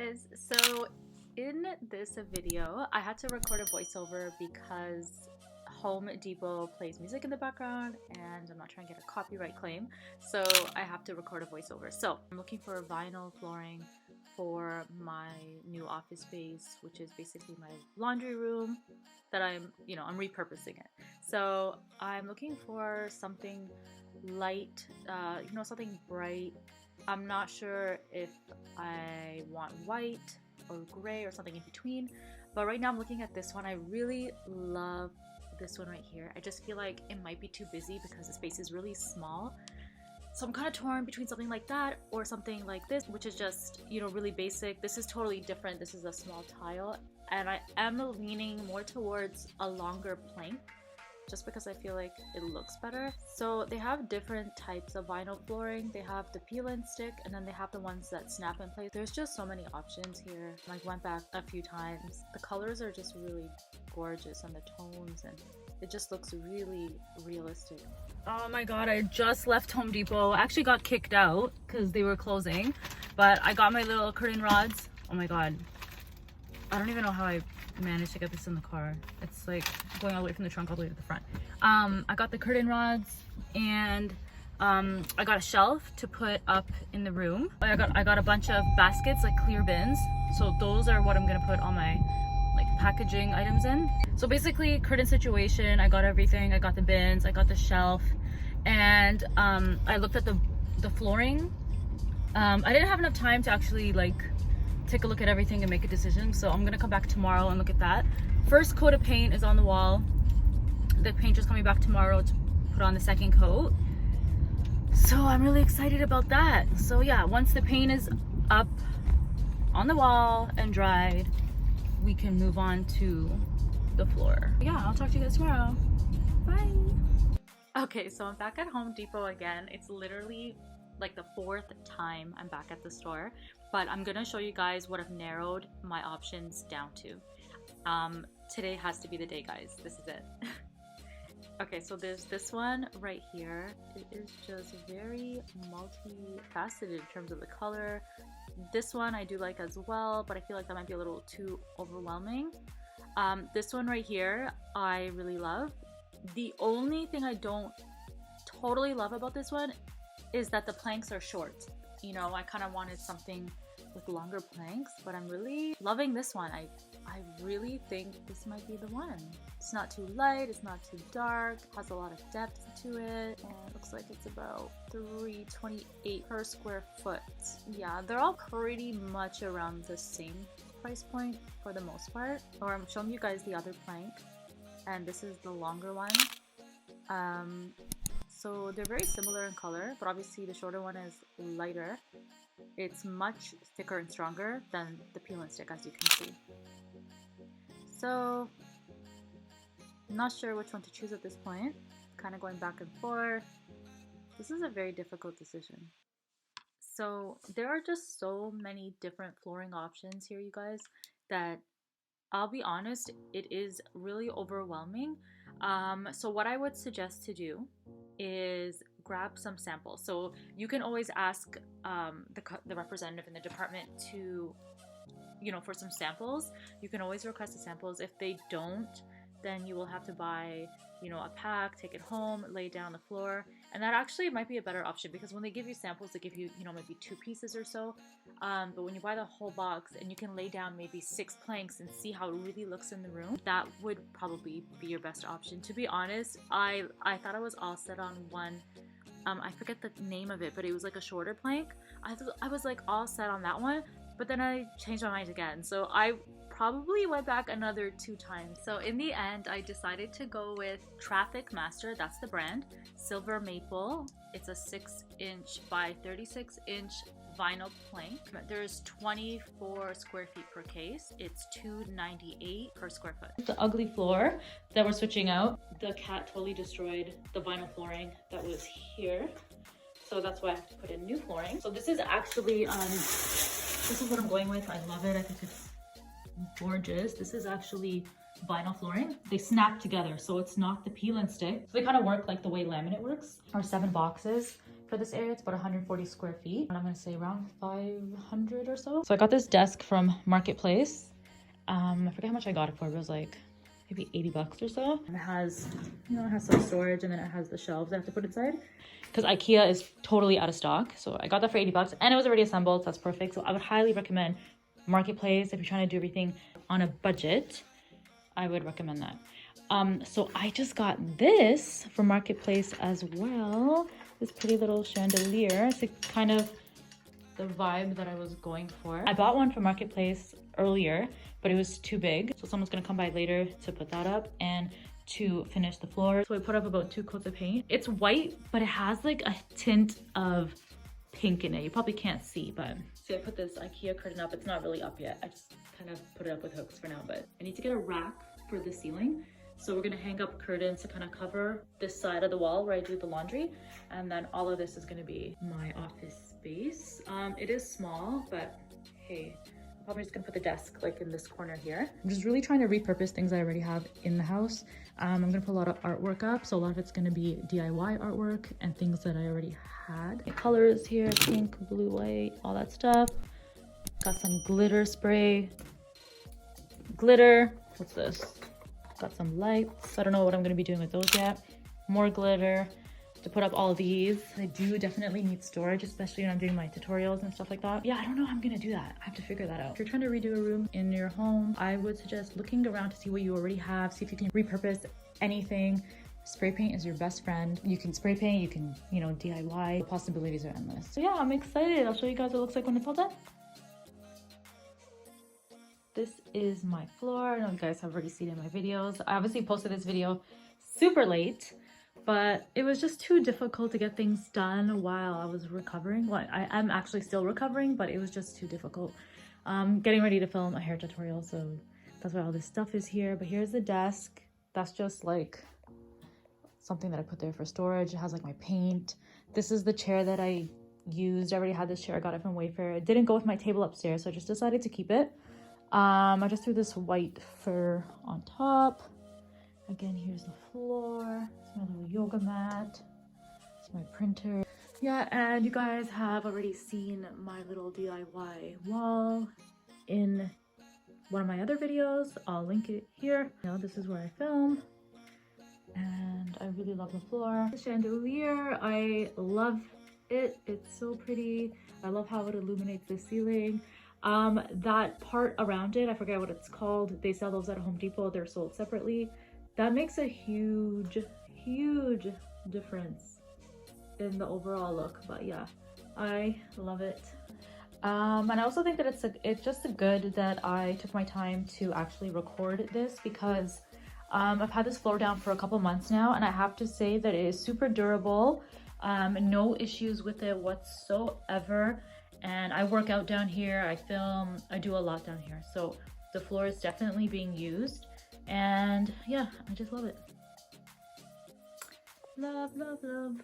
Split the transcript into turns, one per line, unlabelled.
guys, so in this video I had to record a voiceover because Home Depot plays music in the background and I'm not trying to get a copyright claim, so I have to record a voiceover. So I'm looking for vinyl flooring for my new office space, which is basically my laundry room that I'm repurposing it. So I'm looking for something light, something bright. I'm not sure if I want white or gray or something in between, but right now I'm looking at this one. I really love this one right here. I just feel like it might be too busy because the space is really small. So I'm kind of torn between something like that or something like this, which is just, really basic. This is totally different. This is a small tile, and I am leaning more towards a longer plank just because I feel like it looks better. So they have different types of vinyl flooring. They have the peel and stick, and then they have the ones that snap in place. There's just so many options here. I went back a few times. The colors are just really gorgeous, and the tones, and it just looks really realistic. Oh my god, I just left Home Depot. I actually got kicked out because they were closing, but I got my little curtain rods. Oh my god, I don't even know how I managed to get this in the car. It's like going all the way from the trunk all the way to the front. I got the curtain rods, and I got a shelf to put up in the room. I got a bunch of baskets, like clear bins, so those are what I'm gonna put all my packaging items in. So basically, curtain situation, I got everything. I got the bins, I got the shelf, and I looked at the flooring. I didn't have enough time to actually take a look at everything and make a decision, so I'm gonna come back tomorrow and look at that. First coat of paint is on the wall. The painter's coming back tomorrow to put on the second coat, so I'm really excited about that. So yeah, once the paint is up on the wall and dried, we can move on to the floor. Yeah, I'll talk to you guys tomorrow. Bye. Okay, so I'm back at Home Depot again. It's literally like the fourth time I'm back at the store, but I'm gonna show you guys what I've narrowed my options down to. Today has to be the day, guys. This is it. Okay, so there's this one right here. It is just very multifaceted in terms of the color. This one I do like as well, but I feel like that might be a little too overwhelming. This one right here I really love. The only thing I don't totally love about this one is that the planks are short. I kind of wanted something with longer planks, but I'm really loving this one. I really think this might be the one. It's not too light, it's not too dark, has a lot of depth to it, and it looks like it's about $328 per square foot. Yeah, they're all pretty much around the same price point for the most part. Or I'm showing you guys the other plank, and this is the longer one. So they're very similar in color, but obviously the shorter one is lighter. It's much thicker and stronger than the peel and stick, as you can see. So I'm not sure which one to choose at this point. Kind of going back and forth. This is a very difficult decision. So there are just so many different flooring options here, you guys, that I'll be honest, it is really overwhelming. So what I would suggest to do is grab some samples. So you can always ask the representative in the department to, for some samples. You can always request the samples. If they don't, then you will have to buy, a pack, take it home, lay it down on the floor. And that actually might be a better option, because when they give you samples, they give you, maybe 2 pieces or so. But when you buy the whole box and you can lay down maybe 6 planks and see how it really looks in the room, that would probably be your best option. To be honest, I thought I was all set on one. I forget the name of it, but it was like a shorter plank. I was like all set on that one, but then I changed my mind again. So I probably went back another 2 times. So in the end, I decided to go with TrafficMASTER, that's the brand, Silver Maple. It's a 6-inch by 36-inch vinyl plank. There's 24 square feet per case. It's $298 per square foot. The ugly floor that we're switching out, the cat totally destroyed the vinyl flooring that was here. So that's why I have to put in new flooring. So this is actually, this is what I'm going with. I love it. I think it's gorgeous. This is actually vinyl flooring. They snap together, so it's not the peel and stick. So they kind of work like the way laminate works. Our 7 boxes For this area, it's about 140 square feet, and I'm gonna say around 500 or so. So I got this desk from Marketplace. I forget how much I got it for, but it was like maybe 80 bucks or so. And it has, you know, it has some storage, and then it has the shelves I have to put inside. Because IKEA is totally out of stock. So I got that for 80 bucks, and it was already assembled, so that's perfect. So I would highly recommend Marketplace if you're trying to do everything on a budget. I would recommend that. So I just got this from Marketplace as well. This pretty little chandelier. It's like kind of the vibe that I was going for. I bought one from Marketplace earlier, but it was too big. So someone's gonna come by later to put that up and to finish the floor. So I put up about 2 coats of paint. It's white, but it has like a tint of pink in it. You probably can't see, but see, I put this IKEA curtain up. It's not really up yet. I just kind of put it up with hooks for now, but I need to get a rack for the ceiling. So we're gonna hang up curtains to kind of cover this side of the wall where I do the laundry. And then all of this is gonna be my office space. It is small, but hey, I'm probably just gonna put the desk like in this corner here. I'm just really trying to repurpose things I already have in the house. I'm gonna put a lot of artwork up. So a lot of it's gonna be DIY artwork and things that I already had. The colors here, pink, blue, white, all that stuff. Got some glitter spray. Glitter, what's this? Got some lights. I don't know what I'm gonna be doing with those yet. More glitter to put up all of these. I do definitely need storage, especially when I'm doing my tutorials and stuff like that. Yeah, I don't know how I'm gonna do that. I have to figure that out. If you're trying to redo a room in your home, I would suggest looking around to see what you already have, see if you can repurpose anything. Spray paint is your best friend. You can spray paint, you can, you know, DIY. The possibilities are endless. So yeah, I'm excited. I'll show you guys what it looks like when it's all done. This is my floor. I know you guys have already seen it in my videos. I obviously posted this video super late, but it was just too difficult to get things done while I was recovering. Well, I'm actually still recovering, but it was just too difficult. Getting ready to film a hair tutorial, so that's why all this stuff is here. But here's the desk. That's just like something that I put there for storage. It has like my paint. This is the chair that I used. I already had this chair. I got it from Wayfair. It didn't go with my table upstairs, so I just decided to keep it. I just threw this white fur on top. Again, here's the floor. It's my little yoga mat. It's my printer. Yeah, and you guys have already seen my little DIY wall in one of my other videos. I'll link it here. You know, this is where I film. And I really love the floor. The chandelier, I love it. It's so pretty. I love how it illuminates the ceiling. That part around it, I forget what it's called. They sell those at Home Depot. They're sold separately. That makes a huge difference in the overall look. But yeah, I love it. And I also think that it's just good that I took my time to actually record this, because I've had this floor down for a couple months now, and I have to say that it is super durable. No issues with it whatsoever. And I work out down here, I film, I do a lot down here. So the floor is definitely being used. And yeah, I just love it. Love, love, love.